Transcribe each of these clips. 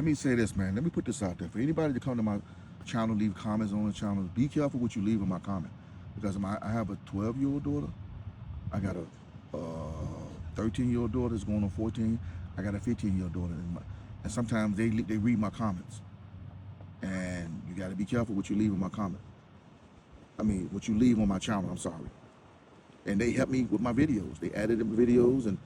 let me say this, man. Let me put this out there. For anybody to come to my channel, leave comments on the channel, be careful what you leave in my comment. Because I have a 12-year-old daughter. I got a 13-year-old daughter that's going on 14. I got a 15-year-old daughter. And sometimes they read my comments. And you got to be careful what you leave in my comment. I mean, what you leave on my channel, I'm sorry. And they help me with my videos. They added the videos, and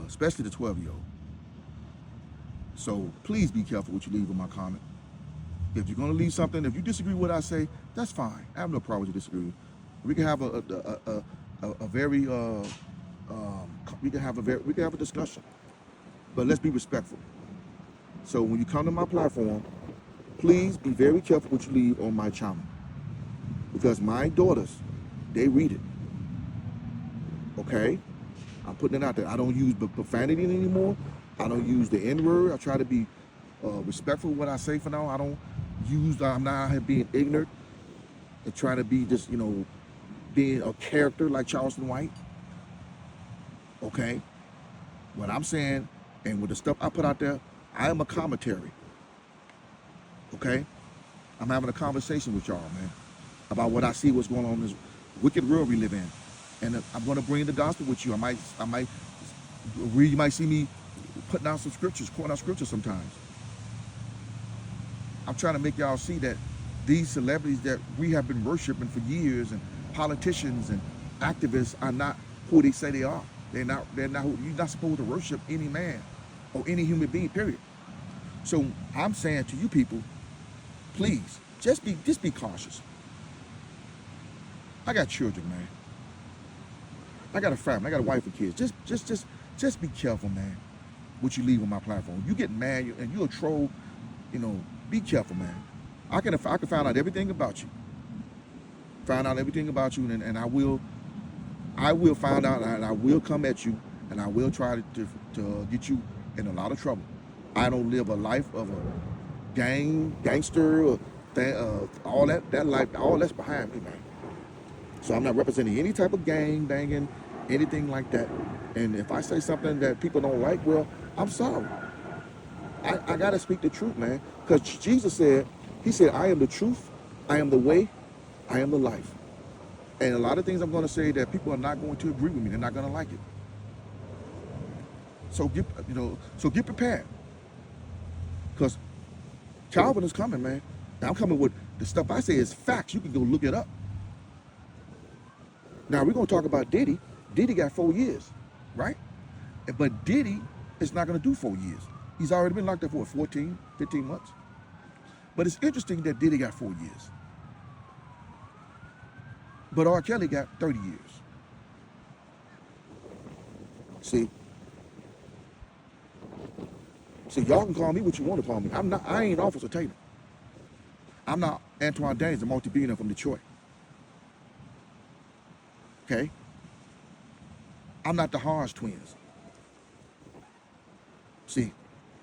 especially the 12-year-old. So please be careful what you leave in my comment. If you're going to leave something, if you disagree with what I say, that's fine. I have no problem with you disagreeing. We can have we can have a discussion, but let's be respectful. So when you come to my platform, please be very careful what you leave on my channel, because my daughters, they read it. Okay, I'm putting it out there. I don't use profanity anymore. I don't use the N-word. I try to be respectful of what I say for now. I'm not out here being ignorant and trying to be just, being a character like Charleston White. Okay? What I'm saying, and with the stuff I put out there, I am a commentary. Okay? I'm having a conversation with y'all, man, about what I see, what's going on in this wicked world we live in. And I'm going to bring the gospel with you. You might see me putting out some scriptures, quoting out scriptures sometimes. I'm trying to make y'all see that these celebrities that we have been worshiping for years, and politicians and activists, are not who they say they are. They're not who you're not supposed to worship any man or any human being, period. So I'm saying to you people, please, just be cautious. I got children, man. I got a family. I got a wife and kids. Just be careful, man, what you leave on my platform. You get mad and you're a troll, be careful, man. I can find out everything about you. Find out everything about you, and I will find out, and I will come at you, and I will try to get you in a lot of trouble. I don't live a life of a gangster, or all that life, all that's behind me, man. So I'm not representing any type of gang banging, anything like that. And if I say something that people don't like, well, I'm sorry. I got to speak the truth, man. Because Jesus said, I am the truth, I am the way, I am the life. And a lot of things I'm going to say that people are not going to agree with me. They're not going to like it. So get prepared. Because Calvin is coming, man. And I'm coming with the stuff I say is facts. You can go look it up. Now, we're going to talk about Diddy. Diddy got 4 years, right? But Diddy is not going to do 4 years. He's already been locked up for 14, 15 months. But it's interesting that Diddy got 4 years. But R. Kelly got 30 years. See, y'all can call me what you want to call me. I ain't Officer Taylor. I'm not Antoine Daines, the multi-billionaire from Detroit. Okay? I'm not the Hodge twins. See,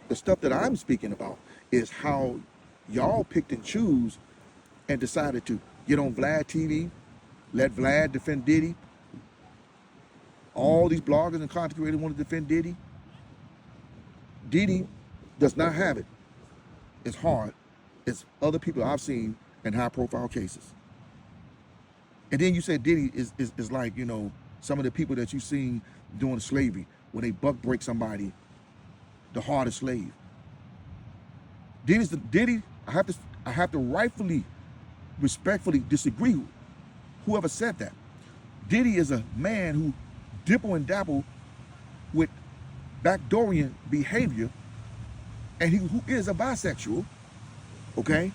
the stuff that I'm speaking about is how y'all picked and choose and decided to get on Vlad TV, let Vlad defend Diddy. All these bloggers and content creators want to defend Diddy. Diddy does not have it. It's hard. It's other people I've seen in high-profile cases. And then you said Diddy is like, some of the people that you've seen doing slavery, when they buck break somebody, the hardest slave. Diddy, I have to rightfully, respectfully disagree with whoever said that. Diddy is a man who dibble and dabble with backdoorian behavior, and who is a bisexual, okay?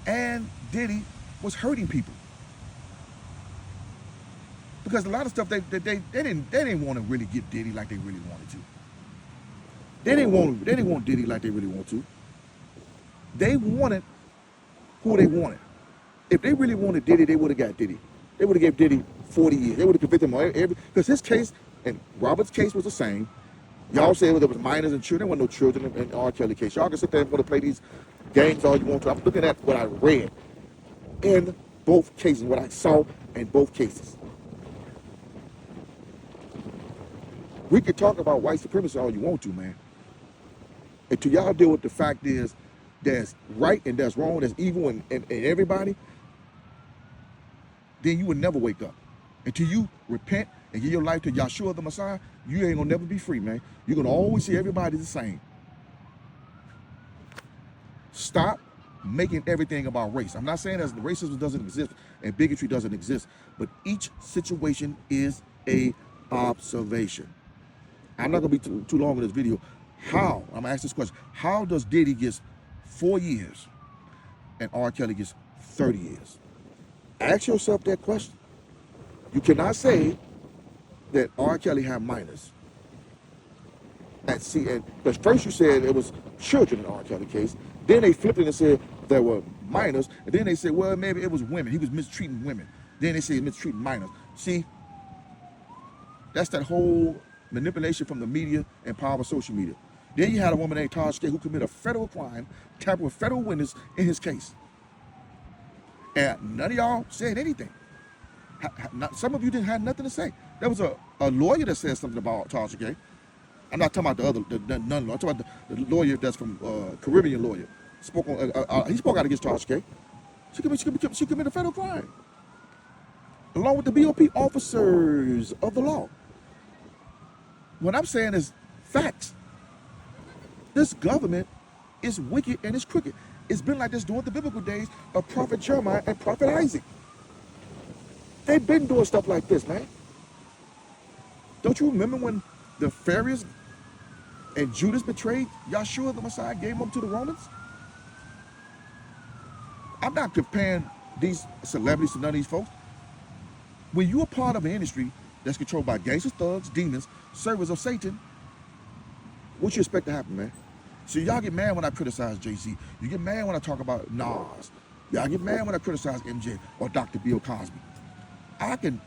And Diddy was hurting people. Because a lot of stuff they didn't want to really get Diddy like they really wanted to. They didn't want Diddy like they really want to. They wanted who they wanted. If they really wanted Diddy, they would have got Diddy. They would have gave Diddy 40 years. They would have convicted him on because his case and Robert's case was the same. Y'all say there was minors and children. There wasn't no children in R. Kelly case. Y'all can sit there and want to play these games all you want to. I'm looking at what I read in both cases, what I saw in both cases. We could talk about white supremacy all you want to, man. until y'all deal with the fact is there's right and there's wrong, there's evil in everybody, then you will never wake up. Until you repent and give your life to Yahshua the Messiah, you ain't gonna never be free, man. You're gonna always see everybody the same. Stop making everything about race. I'm not saying that racism doesn't exist and bigotry doesn't exist, but each situation is a observation. I'm not gonna be too long in this video. How? I'm gonna ask this question. How does Diddy get 4 years and R. Kelly gets 30 years? Ask yourself that question. You cannot say that R. Kelly had minors. But first you said it was children in the R. Kelly case. Then they flipped it and said there were minors. And then they said, well, maybe it was women. He was mistreating women. Then they said he was mistreating minors. See, that's that whole manipulation from the media and power of social media. Then you had a woman named Taj K who committed a federal crime, tampering with federal witness in his case. And none of y'all said anything. Some of you didn't have nothing to say. There was a lawyer that said something about Taj K. I'm not talking about the non-lawyer. I'm talking about the lawyer that's from Caribbean lawyer. He spoke out against Taj K. She committed a federal crime, along with the BOP officers of the law. What I'm saying is facts. This government is wicked and it's crooked. It's been like this during the biblical days of Prophet Jeremiah and Prophet Isaac. They've been doing stuff like this, man. Don't you remember when the Pharisees and Judas betrayed Yahshua the Messiah, gave him up to the Romans? I'm not comparing these celebrities to none of these folks. When you're part of an industry that's controlled by gangsters, thugs, demons, servants of Satan, what you expect to happen, man? So y'all get mad when I criticize Jay-Z. You get mad when I talk about Nas. Y'all get mad when I criticize MJ or Dr. Bill Cosby. I can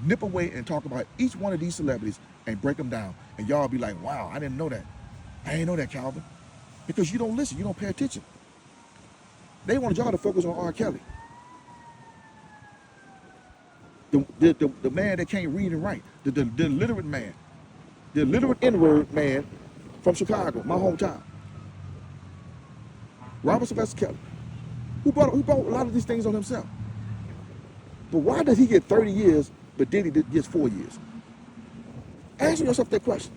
nip away and talk about each one of these celebrities and break them down. And y'all be like, wow, I didn't know that. I didn't know that, Calvin. Because you don't listen, you don't pay attention. They wanted y'all to focus on R. Kelly. The man that can't read and write, the illiterate man, the illiterate N-word man from Chicago, my hometown. Robert Sylvester Kelly, who brought a lot of these things on himself. But why does he get 30 years, but Diddy gets 4 years? Ask yourself that question.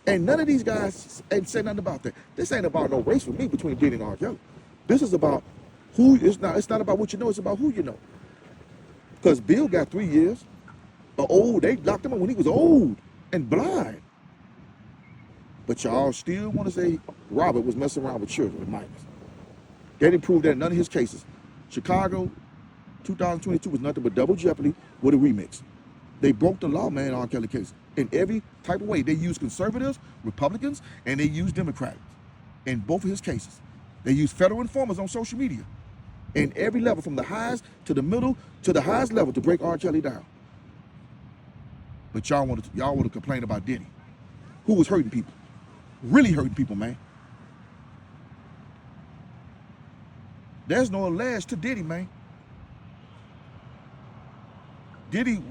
And none of these guys ain't said nothing about that. This ain't about no race for me between Diddy and R. Kelly. This is about who. It's not about what you know. It's about who you know. Because Bill got 3 years. They locked him up when he was old and blind. But y'all still want to say Robert was messing around with children, with minors. They didn't prove that in none of his cases. Chicago 2022 was nothing but double jeopardy with a remix. They broke the law, man, on R. Kelly case. In every type of way. They used conservatives, Republicans, and they used Democrats in both of his cases. They used federal informers on social media in every level, from the highest to the middle to the highest level, to break R. Kelly down. But y'all want to complain about Diddy, who was hurting people, really hurting people, man. There's no alleged to Diddy, man. Diddy,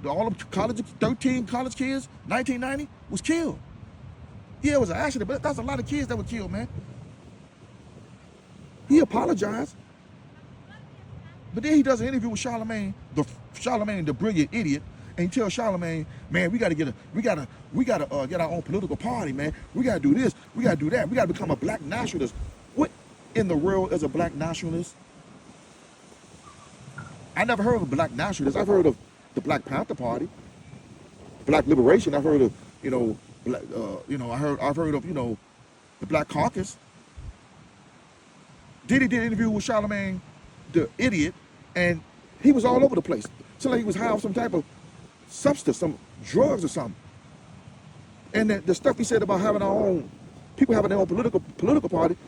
all the 13 college kids, 1990, was killed. Yeah, it was an accident, but that's a lot of kids that were killed, man. He apologized. But then he does an interview with Charlemagne, the brilliant idiot, and he tells Charlemagne, man, we gotta get our own political party, man. We gotta do this, we gotta do that, we gotta become a black nationalist. What in the world is a black nationalist? I never heard of a black nationalist. I've heard of the Black Panther Party, Black Liberation. I've heard of, I've heard of, the Black Caucus. Diddy did an interview with Charlemagne, the idiot, and he was all over the place. So like he was high on some type of substance, some drugs or something. And the stuff he said about having people having their own political party,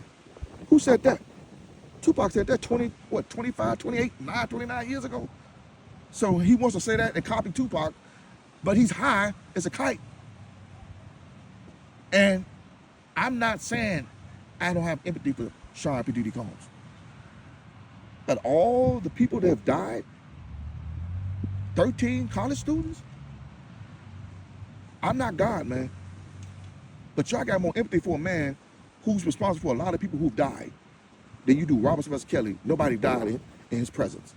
who said that? Tupac said that 25, 28, 29 years ago. So he wants to say that and copy Tupac, but he's high as a kite. And I'm not saying I don't have empathy for Sean P. Diddy Combs. But all the people that have died, 13 college students, I'm not God, man. But y'all got more empathy for a man who's responsible for a lot of people who've died than you do Robert Sylvester Kelly. Nobody died in his presence.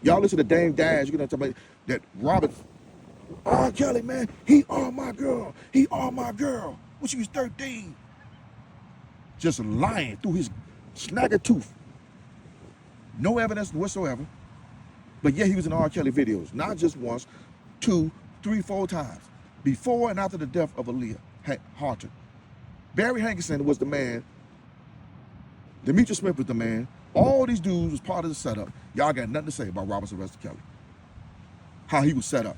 Y'all listen to Dame Dash, you know, talking about that Robert R. Kelly, man, he are my girl. He are my girl. When she was 13. Just lying through his snagger tooth. No evidence whatsoever. But yeah, he was in R. Kelly videos. Not just once, 2, 3, 4 times. Before and after the death of Aaliyah Harton. Barry Hankerson was the man. Demetrius Smith was the man. All these dudes was part of the setup. Y'all got nothing to say about Robert Sylvester Kelly. How he was set up.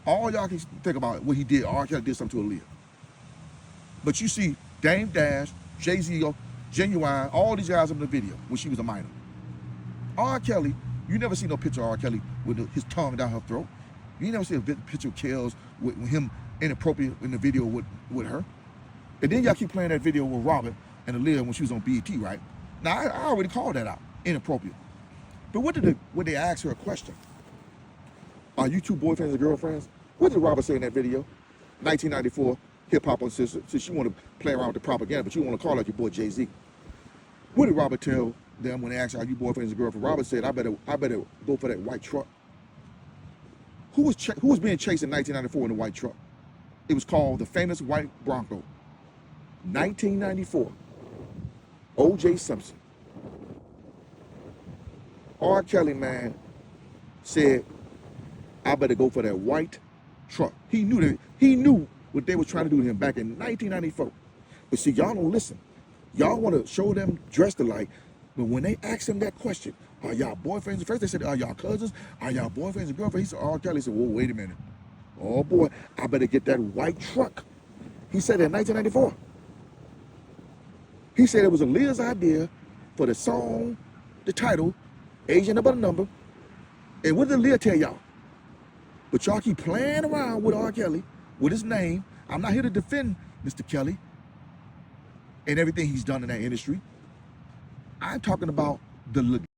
All y'all can think about what he did. R. Kelly did something to Aaliyah. But you see Dame Dash, Jay-Z, Genuine, all these guys in the video when she was a minor. R. Kelly, you never see no picture of R. Kelly with his tongue down her throat. You never see a picture of Kells with him inappropriate in the video with her. And then y'all keep playing that video with Robert and Aaliyah when she was on BET, right? Now, I already called that out, inappropriate. But what they ask her a question? Are you two boyfriends or girlfriends? What did Robert say in that video? 1994, hip-hop on sister. Since you want to play around with the propaganda, but you want to call out your boy Jay-Z. What did Robert tell them when they asked, are you boyfriends or girlfriends? Robert said, I better go for that white truck. Who was being chased in 1994 in the white truck? It was called the famous white Bronco. 1994. O.J. Simpson. R. Kelly, man, said, I better go for that white truck. He knew what they were trying to do to him back in 1994. But see, y'all don't listen. Y'all want to show them dressed alike. But when they ask him that question, are y'all boyfriends? First they said, are y'all cousins? Are y'all boyfriends and girlfriends? He said, R. Kelly said, whoa, wait a minute. Oh boy, I better get that white truck. He said that in 1994. He said it was Aaliyah's idea for the song, the title, Asian about a number. And what did Aaliyah tell y'all? But y'all keep playing around with R. Kelly, with his name. I'm not here to defend Mr. Kelly and everything he's done in that industry. I'm talking about the